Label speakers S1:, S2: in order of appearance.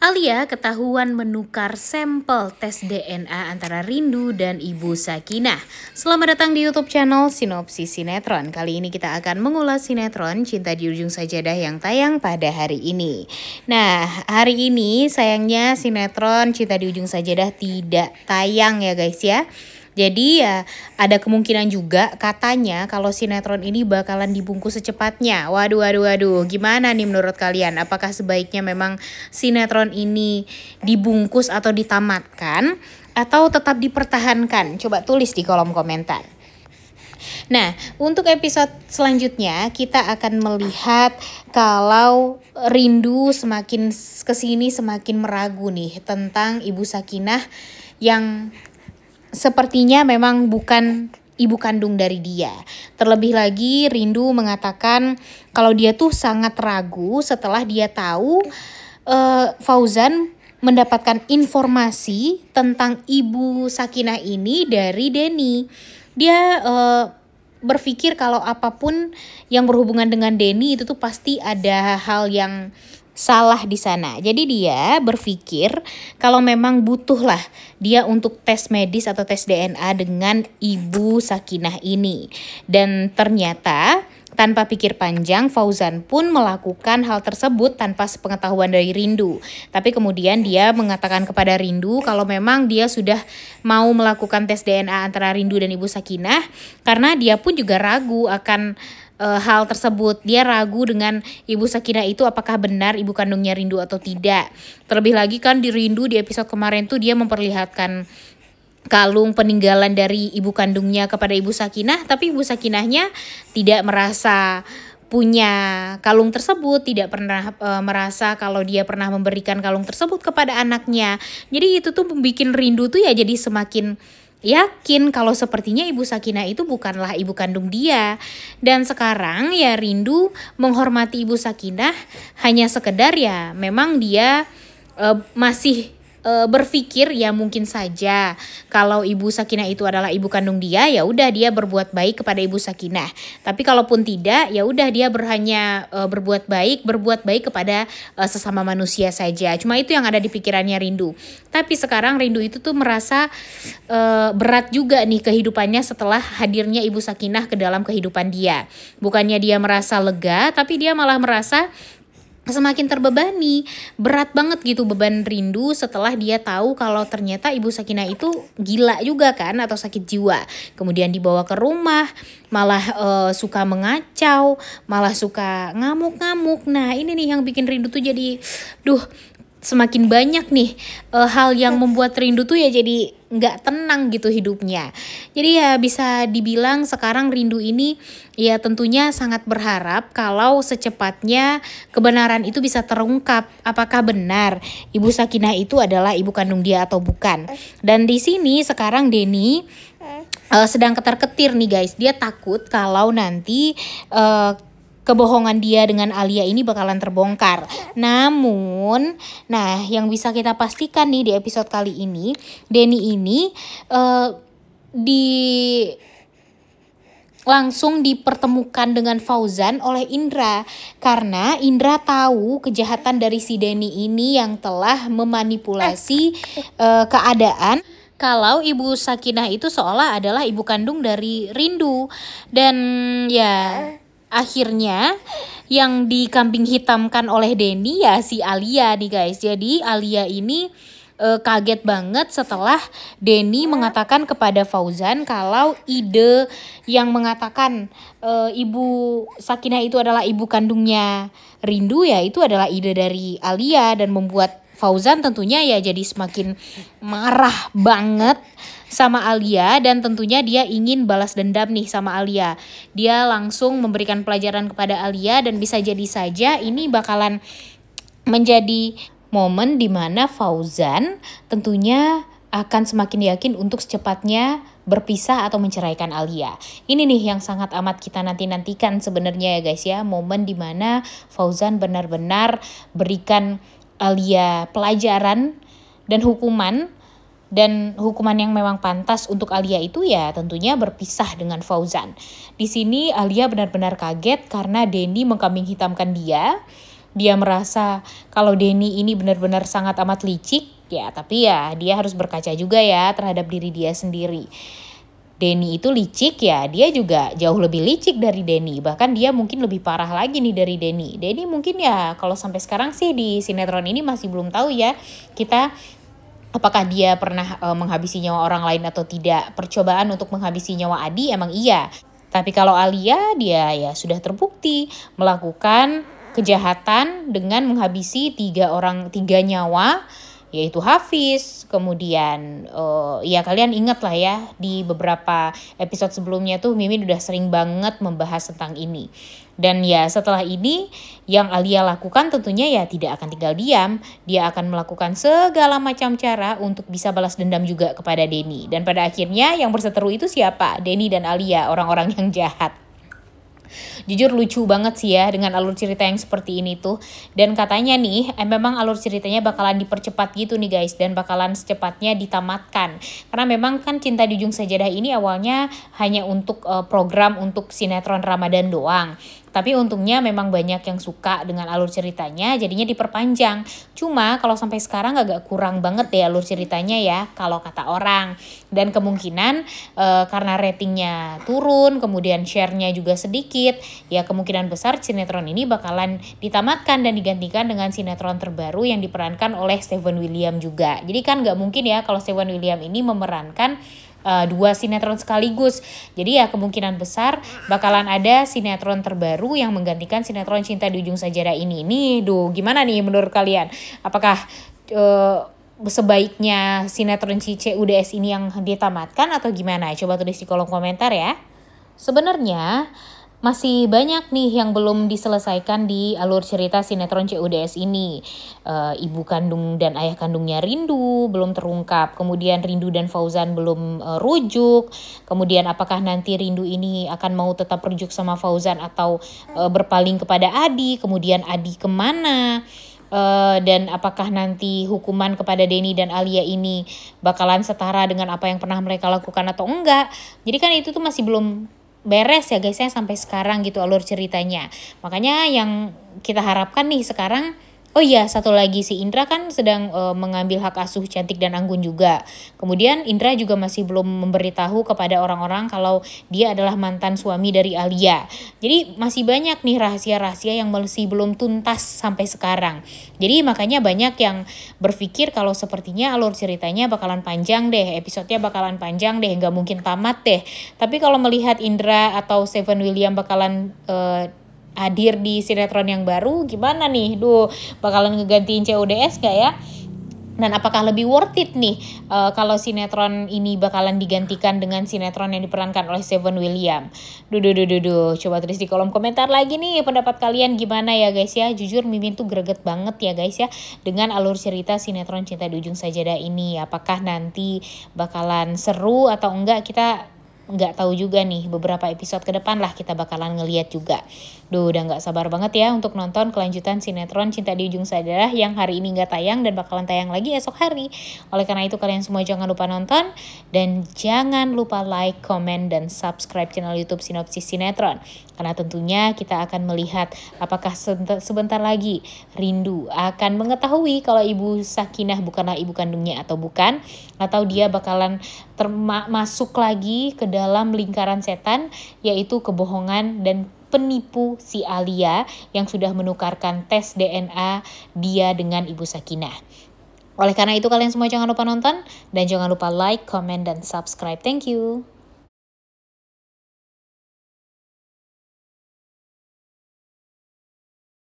S1: Alia ketahuan menukar sampel tes DNA antara Rindu dan Ibu Sakinah. Selamat datang di YouTube channel Sinopsis Sinetron. Kali ini kita akan mengulas sinetron Cinta di Ujung Sajadah yang tayang pada hari ini. Nah, hari ini sayangnya sinetron Cinta di Ujung Sajadah tidak tayang ya guys ya. Jadi ya ada kemungkinan juga katanya kalau sinetron ini bakalan dibungkus secepatnya. Waduh. Gimana nih menurut kalian? Apakah sebaiknya memang sinetron ini dibungkus atau ditamatkan? Atau tetap dipertahankan? Coba tulis di kolom komentar. Nah, untuk episode selanjutnya kita akan melihat kalau Rindu semakin kesini semakin meragu nih tentang Ibu Sakinah yang sepertinya memang bukan ibu kandung dari dia. Terlebih lagi Rindu mengatakan kalau dia tuh sangat ragu setelah dia tahu Fauzan mendapatkan informasi tentang Ibu Sakinah ini dari Denny. Dia berpikir kalau apapun yang berhubungan dengan Denny itu tuh pasti ada hal yang salah di sana. Jadi dia berpikir kalau memang butuhlah dia untuk tes medis atau tes DNA dengan Ibu Sakinah ini. Dan ternyata tanpa pikir panjang Fauzan pun melakukan hal tersebut tanpa sepengetahuan dari Rindu. Tapi kemudian dia mengatakan kepada Rindu kalau memang dia sudah mau melakukan tes DNA antara Rindu dan Ibu Sakinah karena dia pun juga ragu akan hal tersebut. Dia ragu dengan Ibu Sakinah itu apakah benar ibu kandungnya Rindu atau tidak. Terlebih lagi kan di Rindu di episode kemarin tuh dia memperlihatkan kalung peninggalan dari ibu kandungnya kepada Ibu Sakinah, tapi Ibu Sakinahnya tidak merasa punya kalung tersebut, tidak pernah merasa kalau dia pernah memberikan kalung tersebut kepada anaknya. Jadi itu tuh membuat Rindu tuh ya jadi semakin yakin kalau sepertinya Ibu Sakinah itu bukanlah ibu kandung dia. Dan sekarang ya Rindu menghormati Ibu Sakinah hanya sekedar ya memang dia masih berpikir ya mungkin saja kalau Ibu Sakinah itu adalah ibu kandung dia, ya udah dia berbuat baik kepada Ibu Sakinah. Tapi kalaupun tidak, ya udah dia hanya berbuat baik kepada sesama manusia saja. Cuma itu yang ada di pikirannya Rindu. Tapi sekarang Rindu itu tuh merasa berat juga nih kehidupannya setelah hadirnya Ibu Sakinah ke dalam kehidupan dia. Bukannya dia merasa lega, tapi dia malah merasa semakin terbebani, berat banget gitu beban Rindu setelah dia tahu kalau ternyata Ibu Sakinah itu gila juga kan atau sakit jiwa. Kemudian dibawa ke rumah, malah suka mengacau, malah suka ngamuk-ngamuk. Nah ini nih yang bikin Rindu tuh jadi, semakin banyak nih hal yang membuat Rindu tuh ya jadi nggak tenang gitu hidupnya. Jadi ya bisa dibilang sekarang Rindu ini ya tentunya sangat berharap kalau secepatnya kebenaran itu bisa terungkap. Apakah benar Ibu Sakinah itu adalah ibu kandung dia atau bukan. Dan di sini sekarang Denny sedang ketar-ketir nih guys. Dia takut kalau nanti kebohongan dia dengan Alia ini bakalan terbongkar. Namun, yang bisa kita pastikan nih di episode kali ini, Denny ini langsung dipertemukan dengan Fauzan oleh Indra. Karena Indra tahu kejahatan dari si Denny ini yang telah memanipulasi keadaan kalau Ibu Sakinah itu seolah adalah ibu kandung dari Rindu. Dan ya akhirnya yang dikambing hitamkan oleh Denny ya si Alia nih guys. Jadi Alia ini kaget banget setelah Denny mengatakan kepada Fauzan kalau ide yang mengatakan Ibu Sakinah itu adalah ibu kandungnya Rindu ya itu adalah ide dari Alia. Dan membuat Fauzan tentunya ya jadi semakin marah banget sama Alia. Dan tentunya dia ingin balas dendam nih sama Alia. Dia langsung memberikan pelajaran kepada Alia. Dan bisa jadi saja ini bakalan menjadi momen dimana Fauzan tentunya akan semakin yakin untuk secepatnya berpisah atau menceraikan Alia. Ini nih yang sangat amat kita nantikan sebenarnya ya guys ya. Momen dimana Fauzan benar-benar berikan Alia pelajaran dan hukuman. Dan hukuman yang memang pantas untuk Alia itu ya tentunya berpisah dengan Fauzan. Di sini Alia benar-benar kaget karena Denny mengkambing hitamkan dia. dia merasa kalau Denny ini benar-benar sangat amat licik, ya tapi ya dia harus berkaca juga ya terhadap diri dia sendiri. Denny itu licik ya, dia juga jauh lebih licik dari Denny. Bahkan dia mungkin lebih parah lagi nih dari Denny. Denny mungkin ya kalau sampai sekarang sih di sinetron ini masih belum tahu ya kita apakah dia pernah menghabisi nyawa orang lain atau tidak. Percobaan untuk menghabisi nyawa Adi emang iya. Tapi kalau Alia dia ya sudah terbukti melakukan kejahatan dengan menghabisi 3 nyawa, yaitu Hafiz. Kemudian ya kalian ingat lah ya di beberapa episode sebelumnya tuh Mimin udah sering banget membahas tentang ini. Dan ya setelah ini yang Alia lakukan tentunya ya tidak akan tinggal diam. Dia akan melakukan segala macam cara untuk bisa balas dendam juga kepada Denny. Dan pada akhirnya yang berseteru itu siapa? Denny dan Alia, orang-orang yang jahat. Jujur lucu banget sih ya dengan alur cerita yang seperti ini tuh. Dan katanya nih memang alur ceritanya bakalan dipercepat gitu nih guys. Dan bakalan secepatnya ditamatkan. Karena memang kan Cinta di Ujung Sajadah ini awalnya hanya untuk program untuk sinetron Ramadan doang. Tapi untungnya memang banyak yang suka dengan alur ceritanya, jadinya diperpanjang. Cuma kalau sampai sekarang agak kurang banget deh alur ceritanya ya, kalau kata orang. Dan kemungkinan karena ratingnya turun, kemudian share-nya juga sedikit, ya kemungkinan besar sinetron ini bakalan ditamatkan dan digantikan dengan sinetron terbaru yang diperankan oleh Steven William juga. Jadi kan nggak mungkin ya kalau Steven William ini memerankan 2 sinetron sekaligus. Jadi ya kemungkinan besar bakalan ada sinetron terbaru yang menggantikan sinetron Cinta di Ujung Sajadah ini. Nih, gimana nih menurut kalian? Apakah sebaiknya sinetron CUDS ini yang ditamatkan atau gimana? Coba tulis di kolom komentar ya. Sebenarnya masih banyak nih yang belum diselesaikan di alur cerita sinetron CUDS ini. Ibu kandung dan ayah kandungnya Rindu belum terungkap. Kemudian Rindu dan Fauzan belum rujuk. Kemudian apakah nanti Rindu ini akan mau tetap rujuk sama Fauzan atau berpaling kepada Adi. Kemudian Adi kemana? Dan apakah nanti hukuman kepada Denny dan Alia ini bakalan setara dengan apa yang pernah mereka lakukan atau enggak. Jadi kan itu tuh masih belum beres ya guys ya sampai sekarang gitu alur ceritanya. Makanya yang kita harapkan nih sekarang, oh iya satu lagi si Indra kan sedang mengambil hak asuh Cantik dan Anggun juga. Kemudian Indra juga masih belum memberitahu kepada orang-orang kalau dia adalah mantan suami dari Alia. Jadi masih banyak nih rahasia-rahasia yang masih belum tuntas sampai sekarang. Jadi makanya banyak yang berpikir kalau sepertinya alur ceritanya bakalan panjang deh, episodenya bakalan panjang deh, nggak mungkin tamat deh. Tapi kalau melihat Indra atau Steven William bakalan hadir di sinetron yang baru, gimana nih? Bakalan ngegantiin CUDS gak ya? Dan apakah lebih worth it nih kalau sinetron ini bakalan digantikan dengan sinetron yang diperankan oleh Steven William? Coba tulis di kolom komentar lagi nih pendapat kalian gimana ya guys ya. Jujur Mimin tuh greget banget ya guys ya dengan alur cerita sinetron Cinta di Ujung Sajadah ini. Apakah nanti bakalan seru atau enggak, kita nggak tahu juga nih. Beberapa episode ke depan lah kita bakalan ngeliat juga. Udah nggak sabar banget ya untuk nonton kelanjutan sinetron Cinta di Ujung Sajadah yang hari ini nggak tayang dan bakalan tayang lagi esok hari. Oleh karena itu kalian semua jangan lupa nonton dan jangan lupa like, comment, dan subscribe channel YouTube Sinopsis Sinetron. Karena tentunya kita akan melihat apakah sebentar lagi Rindu akan mengetahui kalau Ibu Sakinah bukanlah ibu kandungnya atau bukan, atau dia bakalan masuk lagi ke dalam lingkaran setan, yaitu kebohongan dan penipu si Alia yang sudah menukarkan tes DNA dia dengan Ibu Sakinah. Oleh karena itu kalian semua jangan lupa nonton dan jangan lupa like, comment, dan subscribe. Thank you.